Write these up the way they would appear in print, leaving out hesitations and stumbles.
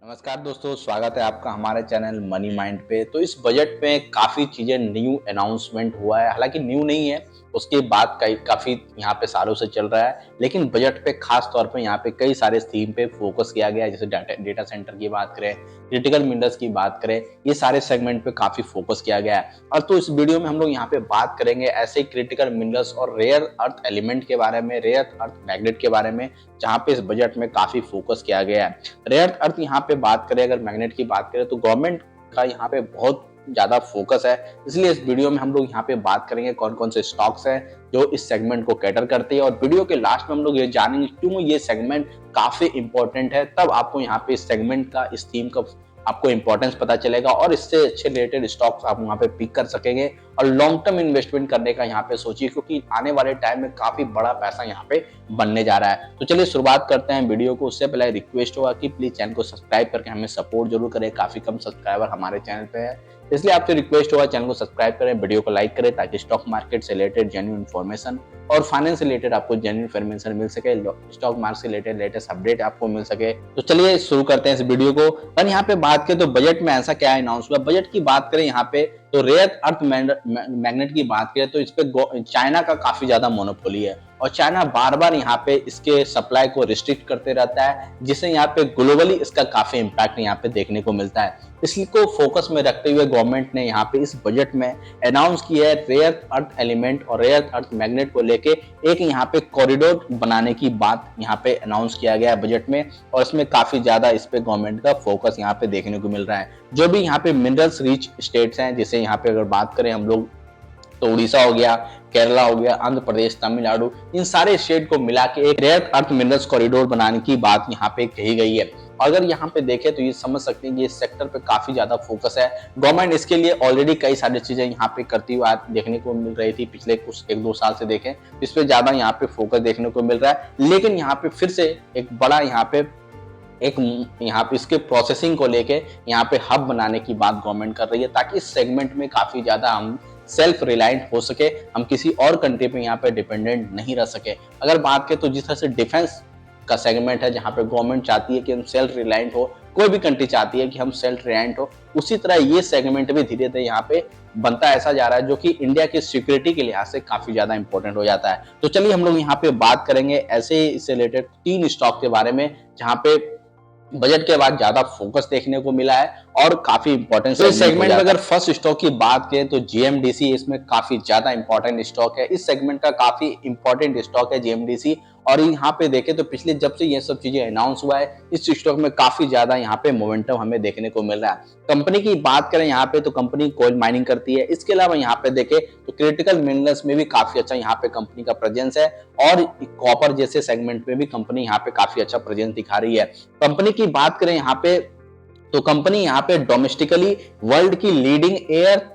नमस्कार दोस्तों, स्वागत है आपका हमारे चैनल मनी माइंड पे। तो इस बजट में काफ़ी चीज़ें न्यू अनाउंसमेंट हुआ है, हालाँकि न्यू नहीं है, उसके बाद कई काफ़ी यहाँ पे सालों से चल रहा है। लेकिन बजट पे ख़ास तौर पे यहाँ पे कई सारे थीम पे फ़ोकस किया गया है, जैसे डेटा सेंटर की बात करें, क्रिटिकल मिनरल्स की बात करें, ये सारे सेगमेंट पे काफ़ी फ़ोकस किया गया है। और तो इस वीडियो में हम लोग यहाँ पे बात करेंगे ऐसे क्रिटिकल मिनरल्स और रेयर अर्थ एलिमेंट के बारे में, रेयर अर्थ मैग्नेट के बारे में, जहाँ पे इस बजट में काफ़ी फ़ोकस किया गया है। रेयर अर्थ यहाँ पे बात करें, अगर मैग्नेट की बात करें तो गवर्नमेंट का यहाँ पे बहुत ज़्यादा फोकस है। इसलिए इस वीडियो में हम लोग यहाँ पे बात करेंगे कौन कौन से स्टॉक्स हैं जो इस सेगमेंट को कैटर करते हैं, और वीडियो के लास्ट में हम लोग ये जानेंगे क्यों ये सेगमेंट काफी इंपॉर्टेंट है। तब आपको यहाँ पे इस सेगमेंट का, इस थीम का आपको इंपॉर्टेंस पता चलेगा और इससे अच्छे रिलेटेड स्टॉक्स आप वहाँ पे पिक कर सकेंगे और लॉन्ग टर्म इन्वेस्टमेंट करने का यहाँ पे सोचिए, क्योंकि आने वाले टाइम में काफी बड़ा पैसा यहाँ पे बनने जा रहा है। तो चलिए शुरुआत करते हैं वीडियो को। उससे पहले रिक्वेस्ट होगा कि प्लीज चैनल को सब्सक्राइब करके हमें सपोर्ट जरूर करें, काफी कम सब्सक्राइबर हमारे चैनल पे है, इसलिए आपसे रिक्वेस्ट होगा चैनल को सब्सक्राइब करें, वीडियो को लाइक करें, ताकि स्टॉक मार्केट से रिलेटेड जेन्युइन इन्फॉर्मेशन और फाइनेंस से रिलेटेड आपको जेन्युइन इन्फॉर्मेशन मिल सके, स्टॉक मार्केट से रिलेटेड लेटेस्ट अपडेट आपको मिल सके। तो चलिए शुरू करते हैं इस वीडियो को। और यहाँ पे बात करें तो बजट में ऐसा क्या अनाउंस हुआ। बजट की बात करें यहाँ पे तो रेयर अर्थ मैग्नेट की बात करें तो इस पे चाइना का काफी ज्यादा मोनोपोली है और चाइना बार बार यहाँ पे इसके सप्लाई को रिस्ट्रिक्ट करते रहता है, जिससे यहाँ पे ग्लोबली इसका काफी इम्पैक्ट यहाँ पे देखने को मिलता है। इसी को फोकस में रखते हुए गवर्नमेंट ने यहाँ पे इस बजट में अनाउंस किया है रेयर अर्थ एलिमेंट और रेयर अर्थ मैग्नेट को लेके एक यहाँ पे कॉरिडोर बनाने की बात यहाँ पे अनाउंस किया गया है बजट में, और इसमें काफी ज्यादा इस पे गवर्नमेंट का फोकस यहाँ पे देखने को मिल रहा है। जो भी यहाँ पे मिनरल्स रिच स्टेट्स हैं, जैसे यहाँ पे अगर बात करें हम लोग तो उड़ीसा हो गया, केरला हो गया, आंध्र प्रदेश, तमिलनाडु, इन सारे स्टेट को मिला के एक रेयर अर्थ मिनरल्स कॉरिडोर बनाने की बात यहाँ पे कही गई है। अगर यहाँ पे देखें तो ये समझ सकते हैं कि इस सेक्टर पे काफी ज्यादा फोकस है। गवर्नमेंट इसके लिए ऑलरेडी कई सारी चीजें यहाँ पे करती हुई देखने को मिल रही थी, पिछले कुछ 1-2 साल से देखें इस पे ज्यादा यहाँ पे फोकस देखने को मिल रहा है। लेकिन यहाँ पे फिर से एक बड़ा यहाँ पे इसके प्रोसेसिंग को लेके यहाँ पे हब बनाने की बात गवर्नमेंट कर रही है, ताकि इस सेगमेंट में काफी ज्यादा हम सेल्फ रिलायंट हो सके, हम किसी और कंट्री पे यहाँ पे डिपेंडेंट नहीं रह सके। अगर बात करें तो जिस तरह से डिफेंस का सेगमेंट है, जहाँ पे गवर्नमेंट चाहती है कि हम सेल्फ रिलायंट हो, कोई भी कंट्री चाहती है कि हम सेल्फ रिलायंट हो, उसी तरह ये सेगमेंट भी धीरे धीरे यहाँ पे बनता ऐसा जा रहा है, जो कि इंडिया की सिक्योरिटी के लिहाज से काफी ज्यादा इंपॉर्टेंट हो जाता है। तो चलिए हम लोग यहाँ पे बात करेंगे ऐसे इससे रिलेटेड 3 स्टॉक के बारे में, जहाँ पे बजट के बाद ज्यादा फोकस देखने को मिला है और काफी इंपॉर्टेंट सेगमेंट में। अगर फर्स्ट स्टॉक की बात करें तो जीएमडीसी इसमें काफी ज्यादा इंपॉर्टेंट स्टॉक है। इस सेगमेंट का काफी इंपॉर्टेंट स्टॉक है जीएमडीसी, और यहाँ पे देखें तो पिछले जब से ये सब चीजें अनाउंस हुआ है, इस स्टॉक में काफी ज्यादा यहाँ पे मोमेंटम हमें देखने को मिल रहा है। कंपनी की बात करें यहाँ पे तो कंपनी कोयल माइनिंग करती है। इसके अलावा यहाँ पे देखें तो क्रिटिकल मिनरल्स में भी काफी अच्छा यहाँ पे कंपनी का प्रेजेंस है, और कॉपर जैसे सेगमेंट में भी कंपनी यहाँ पे काफी अच्छा प्रेजेंस दिखा रही है। कंपनी की बात करें यहाँ पे तो कंपनी यहाँ पे डोमेस्टिकली वर्ल्ड की leading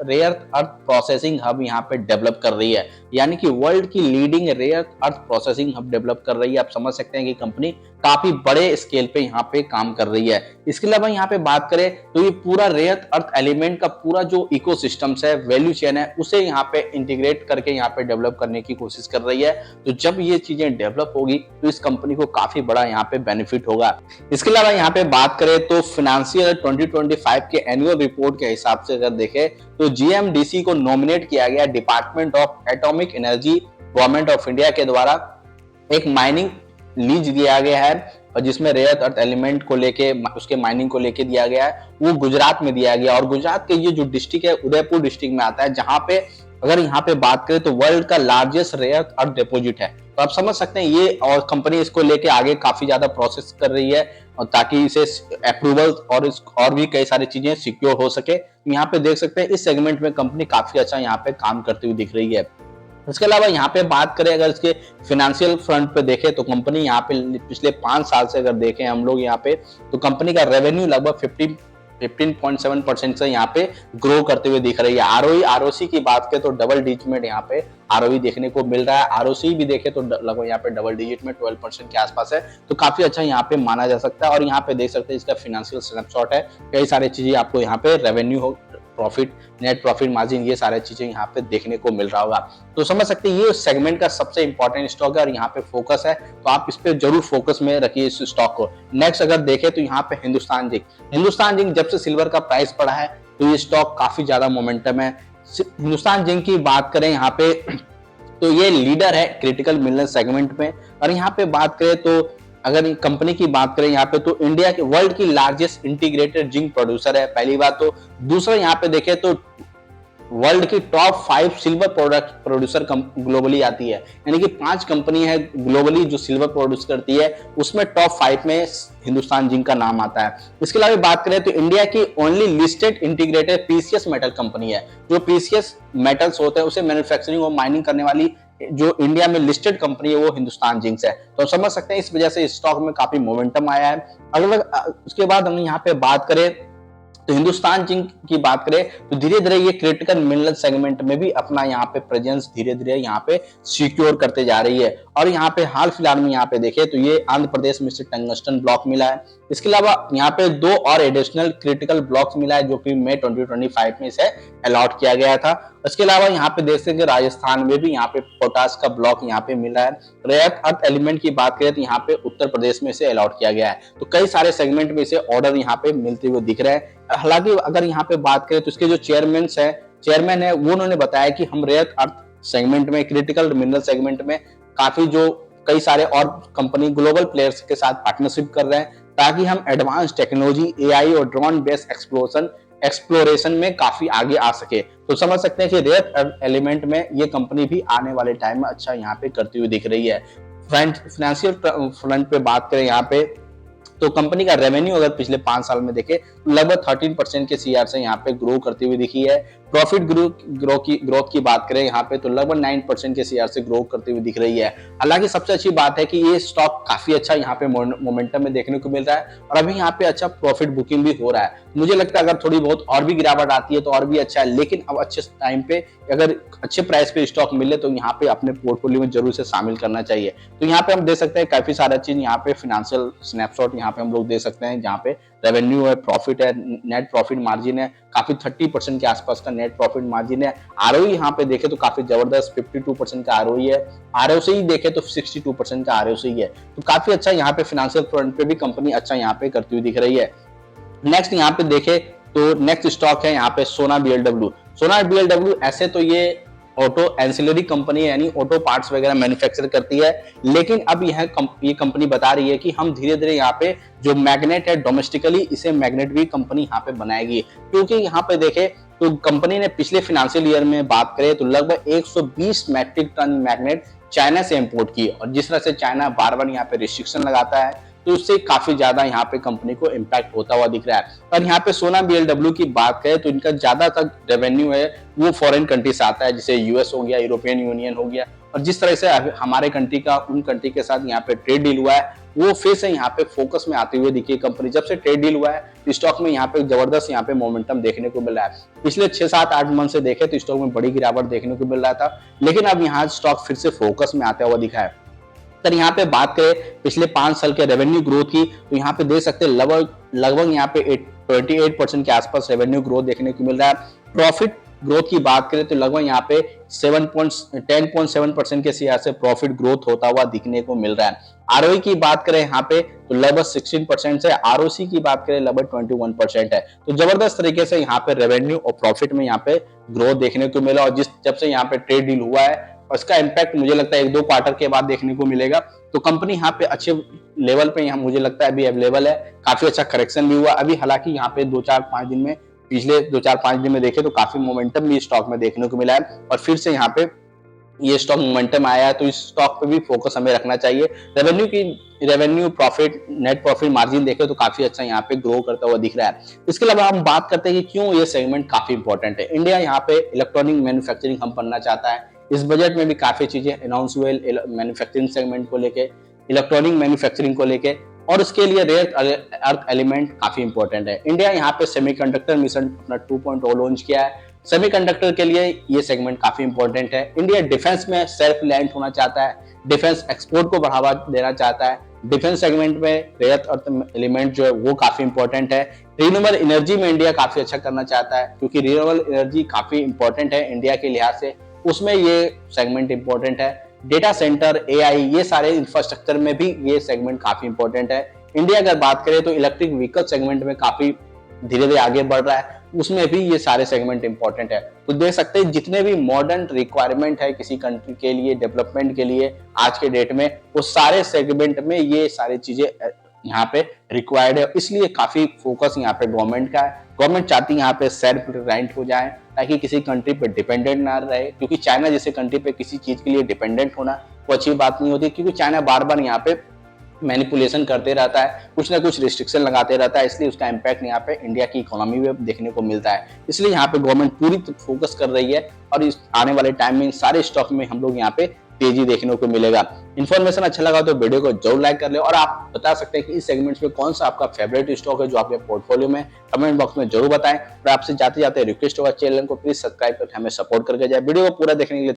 rare earth processing hub यहाँ पे डेवलप कर रही है, यानी कि वर्ल्ड की leading rare earth processing hub develop कर रही है। आप समझ सकते हैं कि कंपनी काफी बड़े स्केल पे यहाँ पे काम कर रही है। इसके अलावा यहाँ पे बात करें तो ये पूरा रेयर अर्थ एलिमेंट का पूरा जो इकोसिस्टम्स है, वैल्यू चेन है, उसे यहाँ पे इंटीग्रेट करके यहाँ पे डेवलप करने की कोशिश कर रही है। तो जब ये चीजें डेवलप होगी तो इस कंपनी को काफी बड़ा यहाँ पे बेनिफिट होगा। इसके अलावा यहाँ पे बात करें तो फाइनेंशियल 2025 के एनुअल रिपोर्ट के हिसाब से अगर देखें तो जीएमडीसी को नॉमिनेट किया गया department of atomic energy government of India के द्वारा एक माइनिंग लीज दिया गया है, और जिसमें रेयर अर्थ एलिमेंट को लेके, उसके माइनिंग को लेके दिया गया है, वो गुजरात में दिया गया। और गुजरात के ये जो डिस्ट्रिक्ट है उदयपुर डिस्ट्रिक्ट में आता है, जहां पे अगर यहाँ पे बात करें तो वर्ल्ड का लार्जेस्ट रेयर अर्थ डिपोजिट है। तो आप समझ सकते हैं ये, और कंपनी इसको लेके आगे काफी ज्यादा प्रोसेस कर रही है, और ताकि इसे अप्रूवल और भी कई सारी चीजें सिक्योर हो सके। यहाँ पे देख सकते हैं इस सेगमेंट में कंपनी काफी अच्छा यहाँ पे काम करती हुई दिख रही है। इसके अलावा यहाँ पे बात करें अगर इसके फाइनेंशियल फ्रंट पे देखें तो कंपनी यहाँ पे पिछले 5 साल से अगर देखें हम लोग यहाँ पे तो कंपनी का रेवेन्यू लगभग 15.7% से यहाँ पे ग्रो करते हुए दिख रही है। आरओई आरओसी की बात करें तो डबल डिजिट में यहाँ पे आरओई देखने को मिल रहा है। आरओसी भी देखें तो लगभग यहाँ पे डबल डिजिट में 12% के आसपास है, तो काफी अच्छा यहाँ पे माना जा सकता है। और यहाँ पे देख सकते हैं इसका फाइनेंशियल स्नैपशॉट है, कई सारी चीजें आपको यहाँ पे revenue profit, net profit margin, ये सारी चीजें यहाँ पे देखने को मिल रहा होगा। तो समझ सकते हैं ये सेगमेंट का सबसे इंपॉर्टेंट स्टॉक है और यहाँ पे फोकस है, तो आप इस पे जरूर फोकस में रखिए इस स्टॉक को। नेक्स्ट अगर देखें तो यहाँ पे हिंदुस्तान जिंक जब से सिल्वर का प्राइस बढ़ा है तो ये स्टॉक काफी ज्यादा मोमेंटम है। हिंदुस्तान जिंक की बात करें यहाँ पे तो ये लीडर है क्रिटिकल मिनरल सेगमेंट में। और यहाँ पे बात करें तो अगर कंपनी की बात करें यहाँ पे तो इंडिया के वर्ल्ड की लार्जेस्ट इंटीग्रेटेड जिंक प्रोड्यूसर है, पहली बात तो। दूसरा यहाँ पे देखें तो वर्ल्ड की top 5 silver product producer globally आती है, यानी कि 5 कंपनी है ग्लोबली जो सिल्वर प्रोड्यूस करती है, उसमें टॉप 5 में हिंदुस्तान जिंक का नाम आता है। इसके अलावा बात करें तो इंडिया की only listed integrated precious metal company है। जो प्रीसियस मेटल्स होते हैं उसे मैन्युफैक्चरिंग और माइनिंग करने वाली जो इंडिया में लिस्टेड कंपनी है वो हिंदुस्तान जिंक है। तो समझ सकते हैं इस वजह से स्टॉक में काफी मोमेंटम आया है। अगर उसके बाद हम यहाँ पे बात करें तो हिंदुस्तान जिंक की बात करें तो धीरे धीरे ये क्रिटिकल मिनरल सेगमेंट में भी अपना यहाँ पे प्रेजेंस धीरे धीरे यहाँ पे सिक्योर करते जा रही है। और यहाँ पे हाल फिलहाल में यहाँ पे देखें तो ये आंध्र प्रदेश में से टंगस्टन ब्लॉक मिला है। इसके अलावा यहाँ पे 2 और एडिशनल क्रिटिकल ब्लॉक्स मिला है जो कि मई 2025 में इसे अलॉट किया गया था। इसके अलावा यहाँ पे देख सकते हैं राजस्थान में भी यहाँ पे पोटास का ब्लॉक यहाँ पे मिला है। रेयर अर्थ एलिमेंट की बात करें तो यहाँ पे उत्तर प्रदेश में इसे अलॉट किया गया है। तो कई सारे सेगमेंट में इसे ऑर्डर यहाँ पे मिलते हुए दिख रहे हैं। हालांकि अगर यहाँ पे बात करें तो इसके जो चेयरमैन है वो उन्होंने बताया कि हम रेयर अर्थ सेगमेंट में, क्रिटिकल मिनरल सेगमेंट में काफी जो कई सारे और कंपनी ग्लोबल प्लेयर्स के साथ पार्टनरशिप कर रहे हैं ताकि हम एडवांस टेक्नोलॉजी, एआई और ड्रोन बेस्ड एक्सप्लोरेशन में काफी आगे आ सके। तो समझ सकते हैं कि रेयर एलिमेंट में ये कंपनी भी आने वाले टाइम में अच्छा यहाँ पे करती हुई दिख रही है। फाइनेंशियल फ्रंट पे बात करें यहाँ पे तो कंपनी का रेवेन्यू अगर पिछले 5 साल में देखें लगभग 13% के सीआर से यहाँ पे ग्रो करती हुई दिखी है। प्रॉफिट ग्रोथ की बात करें यहाँ पे तो लगभग 9% के सीआर से ग्रो करती हुई दिख रही है। हालांकि सबसे अच्छी बात है कि ये स्टॉक काफी अच्छा यहाँ पे मोमेंटम में देखने को मिल रहा है और अभी यहाँ पे अच्छा प्रॉफिट बुकिंग भी हो रहा है। मुझे लगता है अगर थोड़ी बहुत और भी गिरावट आती है तो और भी अच्छा है, लेकिन अब अच्छे टाइम पे अगर अच्छे प्राइस पे स्टॉक मिले तो यहाँ पे अपने पोर्टफोलियो में जरूर से शामिल करना चाहिए। तो यहाँ पे हम देख सकते हैं काफी सारा चीज यहाँ पे फाइनेंशियल स्नैपशॉट यहाँ पे हम लोग देख सकते हैं जहाँ पे रेवेन्यू है, प्रॉफिट है, नेट प्रॉफिट मार्जिन है, काफी 30% के आसपास का नेट प्रॉफिट मार्जिन है। आरओई यहाँ पे देखे तो काफी जबरदस्त 52% का आरओई है। आरओसी देखे तो 62% का आरओसी है। तो काफी अच्छा यहाँ पे फाइनेंशियल फ्रंट पे भी कंपनी अच्छा यहाँ पे करती हुई दिख रही है। नेक्स्ट यहाँ पे देखे तो नेक्स्ट स्टॉक है यहाँ पे सोना बीएलडब्ल्यू। ऐसे तो ये ऑटो एंसिलरी कंपनी है, यानी ऑटो पार्ट्स वगैरह मैन्युफैक्चर करती है, लेकिन अब ये कंपनी बता रही है कि हम धीरे धीरे यहाँ पे जो मैग्नेट है डोमेस्टिकली इसे मैग्नेट भी कंपनी यहाँ पे बनाएगी। क्योंकि यहाँ पे देखे तो कंपनी ने पिछले फाइनेंशियल ईयर में बात करें तो लगभग 120 मैट्रिक टन मैग्नेट चाइना से इंपोर्ट की, और जिस तरह से चाइना बार बार यहाँ पे रिस्ट्रिक्शन लगाता है तो उससे काफी ज्यादा यहाँ पे कंपनी को इम्पैक्ट होता हुआ दिख रहा है। और यहाँ पे सोना बीएलडब्ल्यू की बात करें तो इनका ज्यादातर रेवेन्यू है वो फॉरेन कंट्री से आता है, जैसे यूएस हो गया, यूरोपियन यूनियन हो गया, और जिस तरह से हमारे कंट्री का उन कंट्री के साथ यहाँ पे ट्रेड डील हुआ है वो फिर से यहाँ पे फोकस में आते हुए दिखी कंपनी। जब से ट्रेड डील हुआ है स्टॉक में यहाँ पे जबरदस्त यहाँ पे मोमेंटम देखने को मिल रहा है। पिछले 6-7-8 मंथ से देखे तो स्टॉक में बड़ी गिरावट देखने को मिल रहा था, लेकिन अब यहाँ स्टॉक फिर से फोकस में आता हुआ दिखा है। तो यहाँ पे बात करें पिछले 5 साल के रेवेन्यू ग्रोथ की तो यहाँ पे देख सकते हैं लगभग यहाँ पे 28% के आसपास रेवेन्यू ग्रोथ देखने को मिल रहा है। प्रॉफिट ग्रोथ की बात करें तो लगभग यहाँ पे 10.7% के सीआर से प्रॉफिट ग्रोथ होता हुआ दिखने को मिल रहा है। आरओई की बात करें यहाँ पे तो लगभग 16% है, आरओसी की बात करें लगभग 21% है। तो जबरदस्त तरीके से यहाँ पे रेवेन्यू और प्रॉफिट में यहाँ पे ग्रोथ देखने को मिला, और जब से यहाँ पे ट्रेड डील हुआ है और इसका इम्पैक्ट मुझे लगता है 1-2 क्वार्टर के बाद देखने को मिलेगा। तो कंपनी यहाँ पे अच्छे लेवल पे यहाँ मुझे लगता है अभी अवेलेबल है। काफी अच्छा करेक्शन भी हुआ अभी, हालांकि यहाँ पे 2-4-5 दिन में, पिछले 2-4-5 दिन में देखे तो काफी मोमेंटम भी स्टॉक में देखने को मिला है, और फिर से यहाँ पे ये स्टॉक मोमेंटम आया है। तो इस स्टॉक पे भी फोकस हमें रखना चाहिए। Revenue profit, net profit margin देखे तो काफी अच्छा यहाँ पे ग्रो करता हुआ दिख रहा है। इसके अलावा हम बात करते हैं कि क्यों ये सेगमेंट काफी इंपॉर्टेंट है। इंडिया यहाँ पे इलेक्ट्रॉनिक मैन्युफैक्चरिंग हम बनना चाहता है। इस बजट में भी काफी चीजें अनाउंस हुए मैन्युफैक्चरिंग सेगमेंट को लेके, इलेक्ट्रॉनिक मैन्युफैक्चरिंग को लेके, और उसके लिए रेयर अर्थ एलिमेंट काफी इंपॉर्टेंट है। इंडिया यहाँ पे सेमीकंडक्टर मिशन अपना 2.0 लॉन्च किया है। सेमीकंडक्टर के लिए ये सेगमेंट काफी इंपॉर्टेंट है। इंडिया डिफेंस में सेल्फ रिलायंट होना चाहता है, डिफेंस एक्सपोर्ट को बढ़ावा देना चाहता है, डिफेंस सेगमेंट में रेयर अर्थ एलिमेंट जो है वो काफी इंपॉर्टेंट है। रिन्यूएबल एनर्जी में इंडिया काफी अच्छा करना चाहता है, क्योंकि रिन्यूएबल एनर्जी काफी इंपॉर्टेंट है इंडिया के लिहाज से, उसमें ये सेगमेंट इंपॉर्टेंट है। डेटा सेंटर, एआई, ये सारे इंफ्रास्ट्रक्चर में भी ये सेगमेंट काफी इंपॉर्टेंट है। इंडिया अगर बात करें तो इलेक्ट्रिक व्हीकल सेगमेंट में काफी धीरे धीरे आगे बढ़ रहा है, उसमें भी ये सारे सेगमेंट इंपॉर्टेंट है। तो देख सकते हैं जितने भी मॉडर्न रिक्वायरमेंट है किसी कंट्री के लिए, डेवलपमेंट के लिए आज के डेट में, वो सारे सेगमेंट में ये सारी चीजें यहाँ पे रिक्वायर्ड है। इसलिए काफी फोकस यहाँ पे गवर्नमेंट का है। गवर्नमेंट चाहती है यहाँ पे सेल्फ रिलायंट हो जाए, ताकि किसी कंट्री पे डिपेंडेंट ना रहे, क्योंकि चाइना जैसे कंट्री पे किसी चीज के लिए डिपेंडेंट होना वो अच्छी बात नहीं होती, क्योंकि चाइना बार बार यहाँ पे मैनिपुलेशन करते रहता है, कुछ ना कुछ रिस्ट्रिक्शन लगाते रहता है, इसलिए उसका इम्पैक्ट यहाँ पे इंडिया की इकोनॉमी में देखने को मिलता है। इसलिए यहाँ पे गवर्नमेंट पूरी फोकस कर रही है, और इस आने वाले टाइम में सारे स्टॉक में हम लोग यहाँ पे तेजी देखने को मिलेगा। इन्फॉर्मेशन अच्छा लगा तो वीडियो को जरूर लाइक कर ले, और आप बता सकते हैं कि इस सेगमेंट्स में कौन सा आपका फेवरेट स्टॉक है जो आपके पोर्टफोलियो में, कमेंट बॉक्स में जरूर बताएं। और आपसे जाते जाते रिक्वेस्ट होगा, चैनल को प्लीज सब्सक्राइब करके हमें सपोर्ट करके जाए। वीडियो को पूरा देखने के लिए